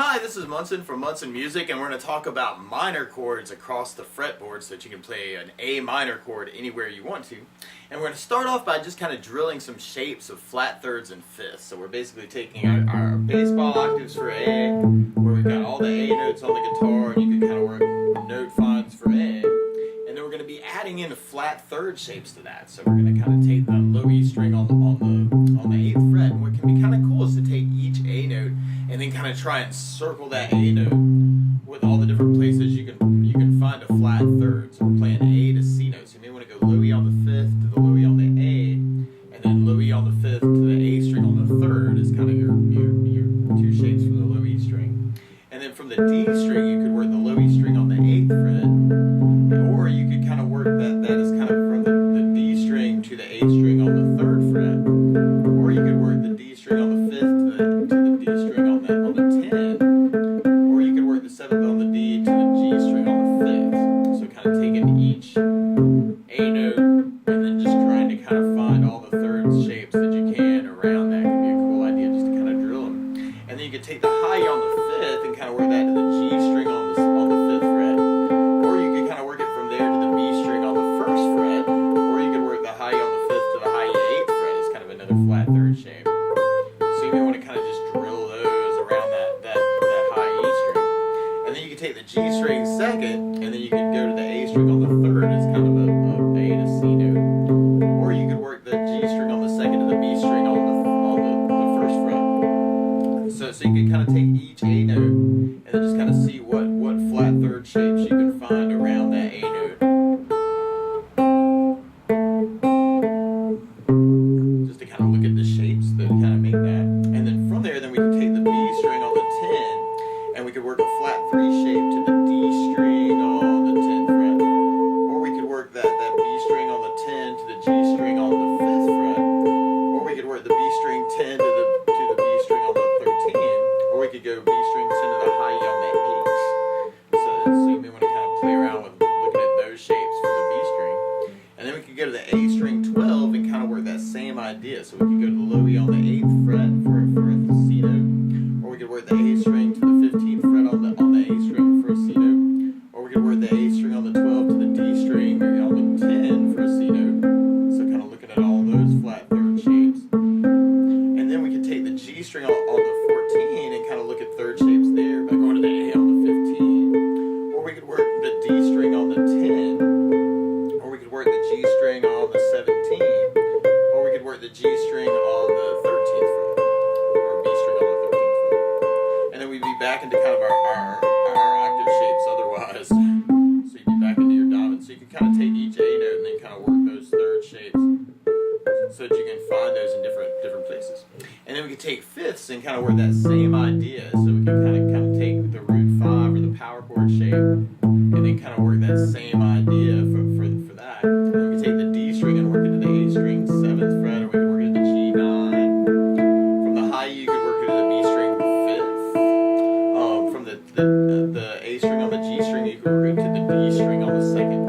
Hi, this is Munson from Munson Music, and we're going to talk about minor chords across the fretboard so that you can play an A minor chord anywhere you want to. And we're going to start off by just kind of drilling some shapes of flat thirds and fifths. So we're basically taking our baseball octaves for A, where we've got all the A notes on the guitar, and you can kind of work note finds for A. And then we're going to be adding in flat third shapes to that. So we're going to kind of take the low E string on the 8th fret, and what can be kind of cool is to take each A note and then kind of try and circle that A note with all the different places you can find a flat third. So we're playing A to C notes. So you may want to go low E on the 5th to the low E on the A, and then low E on the 5th to the A string on the 3rd is kind of your two shapes for the low E string. And then from the D string, you could work the low E string on the 8th fret, or you could kind of work that is kind of from the D string to the A string on the 3rd fret, or you could work the D string on the 5th to the D string on the 10th, or you could work the 7th on the D to the G string on the 5th. So kind of taking each A note and then just trying to kind of find all the third shapes that you can around that could be a cool idea just to kind of drill them. And then you could take the high E on the 5th and kind of work that to the G string on the 5th fret, or you could kind of work it from there to the B string on the 1st fret, or you could work the high E on the 5th to the high E 8th fret as kind of another flat third shape. So you may want to kind of just drill those around that high E string. And then you could take the G string second, and then you could go to the A string on the 3rd as kind of a A to C note. Or you could work the G string on the 2nd to the B string on the 1st fret. So you could kind of take each A note and then just kind of see what flat third shapes you can find around that A note. Just to kind of look at the shapes that kind of make that. And then from there, then we can take the B string on the 10, and we could work a flat 3 shape to the D string on the 10th fret. Or we could work that B string on the 10 to the G string on the 5th fret. Or we could work the B string 10 to the B string on the 13th. Or we could go B string 10 to the high E on the 8th. So you may want to kind of play around with looking at those shapes for the B string. And then we could go to the A string 12 and kind of work that same idea. So we could go to the low E on the 8th fret for a C note, or we could work the A string to the 15th fret on the A string for a C note, or we could work the A string on the 12 to the D string on the 10 for a C note. So kind of looking at all those flat third shapes. And then we could take the G string on the 14 and kind of look at third shapes there by going to the A on the 15, or we could work the D string on the 10, or we could work the G string on the 17, or we could work the G string on the 13th fret, or B string on the 13th fret. And then we'd be back into kind of our octave shapes otherwise. So you'd be back into your dominant. So you can kind of take each A note and then kind of work those third shapes so that you can find those in different places. And then we could take fifths and kind of work that same idea. So we can kind of take the root 5 or the power chord shape and then kind of work that same idea for that. And then we could take the D string and work it to the A string 7th fret, or we could work it to the G9. From the high E, you could work it to the B string 5th. From the A string on the G string, you could work it to the D string on the 2nd.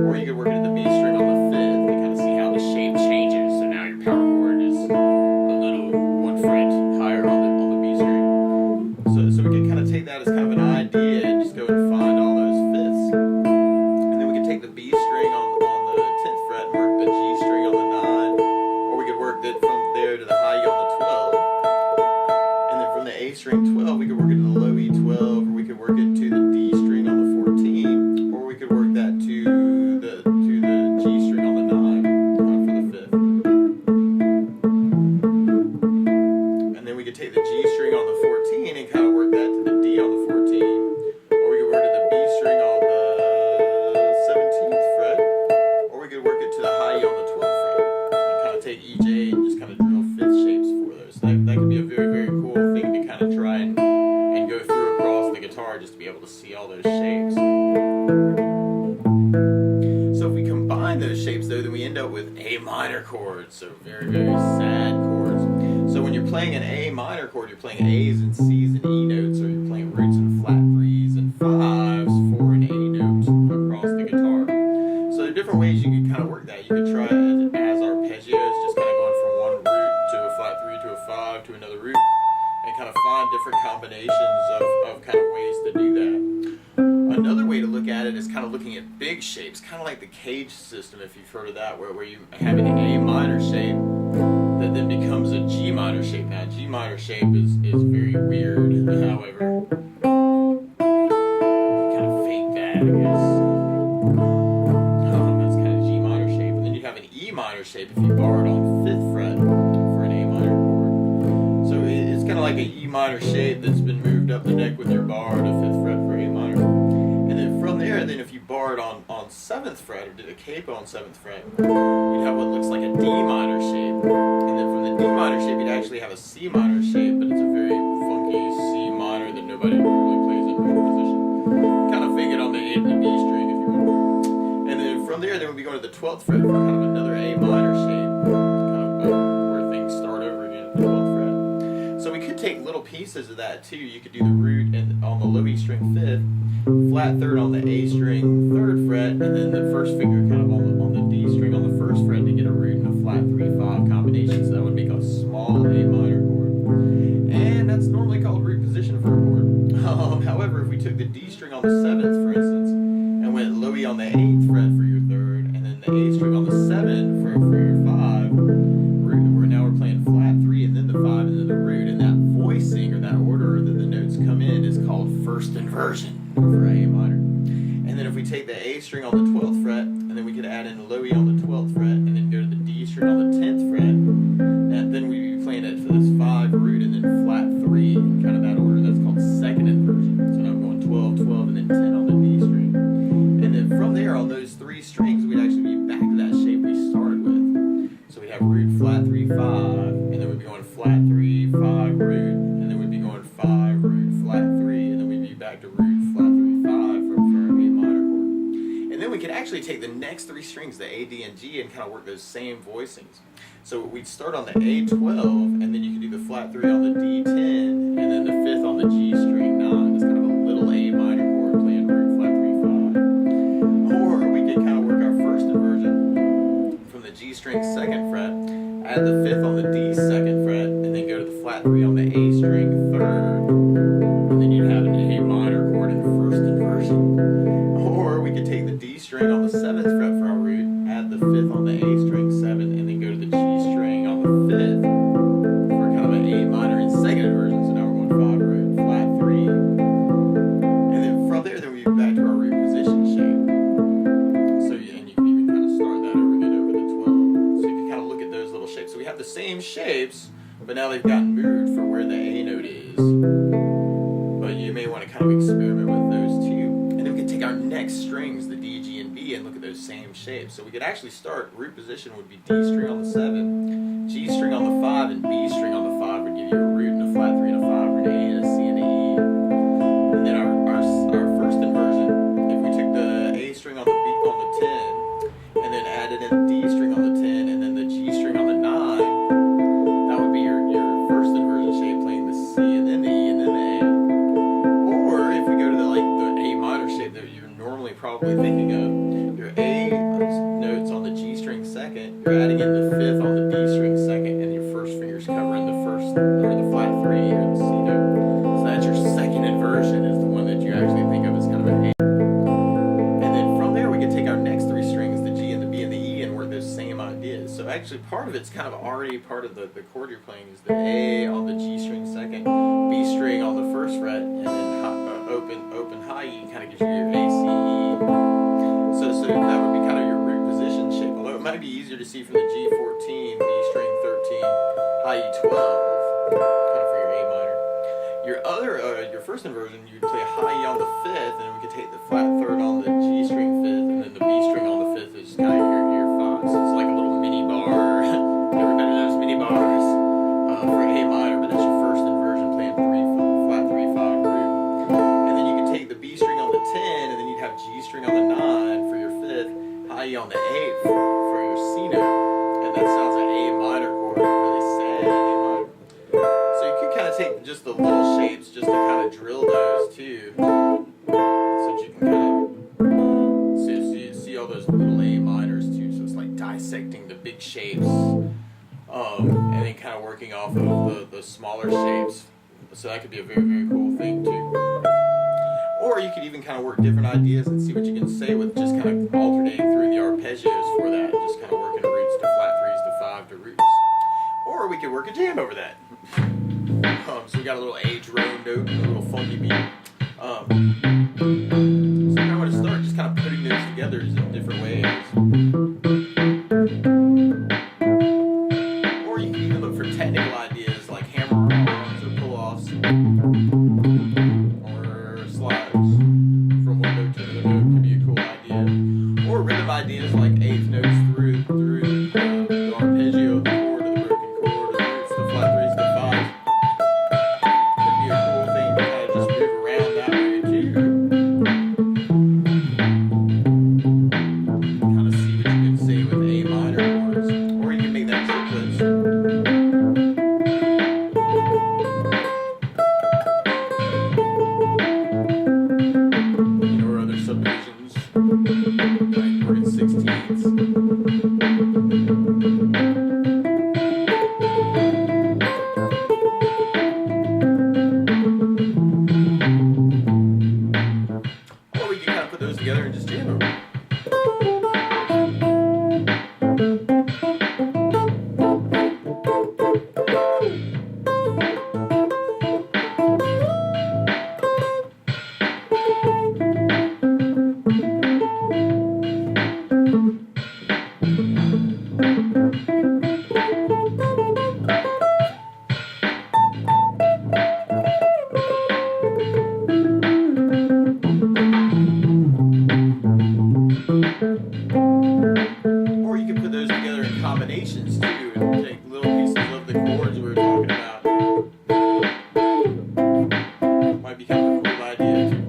Or you could work it to the B string on the 5th to kind of see how the shape changes. So now your power chord is a little 1 fret higher on the B string. So we can kind of take that as kind of an idea and just go and find all those fifths. And then we can take the B string on the 10th fret and work the G string on the 9, or we could work that from there to the high E on the 12. And then from the A string 12, we could work it to the low E 12, or we could work it to the D string on the 14, or we could work that to the G string on the 9 for the 5th. And then we could take the G string on the 14 and kind of work that to the D on the 14, or we could work it to the B string on the 17th fret, or we could work it to the high E on the 12th fret, and kind of take each A and just kind of drill fifth shapes for those. So that could be a very, very cool thing to kind of try and go through across the guitar just to be able to see all those shapes. So if we combine those shapes though, then we end up with A minor chords, so very, very sad chords. So when you're playing an A minor chord, you're playing A's and C's and E notes, or you're playing roots and flat 3s and 5s for an A note across the guitar. So there are different ways you can kind of work that. You could try as arpeggios, just kind of going from one root to a flat 3 to a 5 to another root. and kind of find different combinations of kind of ways to do that. Another way to look at it is kind of looking at big shapes, kind of like the cage system, if you've heard of that, where you have an A minor shape that then becomes a G minor shape. Now, G minor shape is very weird, however, kind of fake that, I guess. That's kind of G minor shape. And then you have an E minor shape if you borrowed on 5th fret for an A minor chord. So it's kind of like an E minor shape that's been moved up the neck with your bar to 5th fret for A minor. And then from there, then if you borrowed on 7th fret or did a capo on 7th fret, you'd have what looks like a D minor shape. And then from the D minor shape, you'd actually have a C minor shape, but it's a very funky C minor that nobody really plays in root position. Kind of fake it on the A and the D string if you want. And then from there, then we go to the 12th fret for kind of another A minor shape, kind of where things start over again at the 12th fret. So we could take little pieces of that too. You could do the root and on the low E string 5th, flat 3rd on the A string 3rd fret, and then the first finger kind of on the D string on the 1st fret to get a root and a flat 3/5 combination. So that would make a small A minor chord. And that's normally called root position for a chord. However, if we took the D string on the 7th, for instance, and went low E on the 8th fret for your 3rd, and then the A string on the 7th for your 5, we're playing flat 3 and then the 5 and then the root, and that voicing or that order that the notes come in is called first inversion for A minor. And then if we take the A string on the 12th fret, and then we could add in low E on the 12th fret, and then go to the D string on the 10th fret, and then we'd be playing it for this 5 root and then flat 3, kind of that order. That's called second inversion. So now I'm going 12, 12, and then 10 on the D string. And then from there, on those 3 strings, we'd actually be back to that shape we started with. So we'd have root, flat 3, 5, and then we'd be going flat 3, 5, root, and then we'd be going 5, root, flat 3, and then we'd be back to root, flat 3, 5 for our A minor chord. And then we could actually take the next 3 strings, the A, D, and G, and kind of work those same voicings. So we'd start on the A12, and then you could do the flat 3 on the D10, and then the 5th on the G string 9. It's kind of a little A minor chord playing root, flat 3, 5. Or we could kind of work our first inversion from the G string 2nd fret, add the 5th on the D 2nd fret, and then go to the flat 3 on the A string 3rd, and then you'd have an A minor chord in first inversion. Or we could take the D string on the 7th fret for our root, add the 5th on the A string 7, and then go to the G string on the 5th for kind of an A minor in second inversion. So now we're going 5 root, flat 3, and then from there, then we get back to our root position shape. So and you can even kind of start that over again over the 12. So you can kind of look at those little shapes. So we have the same shapes, but now they've gotten moved for where the A note is. But you may want to kind of experiment with those too. And then we can take our next strings, the D, G, and B, and look at those same shapes. So we could actually start, root position would be D string on the 7, G string on the 5, and B string on the 5 would give you a root and a flat 3 and a 5, or an A and a C and an E. And then our first inversion, if we took the A string on the 10, and then added in the D string on the 10, and then the G string on the 9, that would be your first inversion shape playing the C and then the E and then the A. Or if we go to the A minor shape that you're normally probably thinking of, your A notes on the G string 2nd, you're adding in the 5th on the D string 2nd, and your first finger's covering the first or the flat 3 or the C note. So that's your second inversion, is the one that you actually think of as kind of an A. And then from there, we can take our next 3 strings, the G and the B and the E, and work those same ideas. So actually, part of it's kind of already part of the chord you're playing is the A on the G string 2nd, B string on the 1st fret, and then open high E kind of gives you your A, C, E. So that would be kind of your root position shape. Although it might be easier to see from the G14, B string 13, high E12, kind of for your A minor. Your first inversion, you'd play a high E on the 5th, and then we could take the flat 3rd on the G string 5th, and then the B string on the 5th is kind of your 5. So it's like a little mini bar. Everybody knows mini bars for A minor, but that's your first inversion playing flat 3, 5 root. And then you can take the B string on the 10, and then you'd have G string on the 9 for your 5th, high E on the 8th for your C note. And that sounds like A minor chord, really sad A minor. So you could kind of take just the little shapes just to kind of drill those too. So that you can kind of see all those little A minors too. So it's like dissecting the big shapes and then kind of working off of the smaller shapes So that could be a very, very cool thing too. Or you could even kind of work different ideas and see what you can say with just kind of alternating through the arpeggios for that. Just kind of working roots to flat threes to five to roots. Or we could work a jam over that. So we got a little A drone note and a little funky beat. So now I'm going to start just kind of putting those together in different ways. Or you can even look for technical ideas like hammer-ons or pull-offs. Or slides from one note to another note could be a cool idea. Or rhythm ideas like eighth notes through the arpeggio, the chord, or the broken chord, or the roots, the flat threes, the fives. Could be a cool thing to kind of just move around that way too. Kind of see what you can say with A minor chords, or you can make that triplets. Or other subdivisions, like working 16ths. Or we can kind of put those together and just jam over. Or you can put those together in combinations too, and take little pieces of the chords we were talking about. Might be kind of a cool idea too.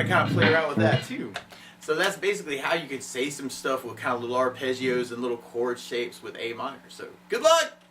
Kind of play around with that too. So that's basically how you could say some stuff with kind of little arpeggios and little chord shapes with A minor. So good luck!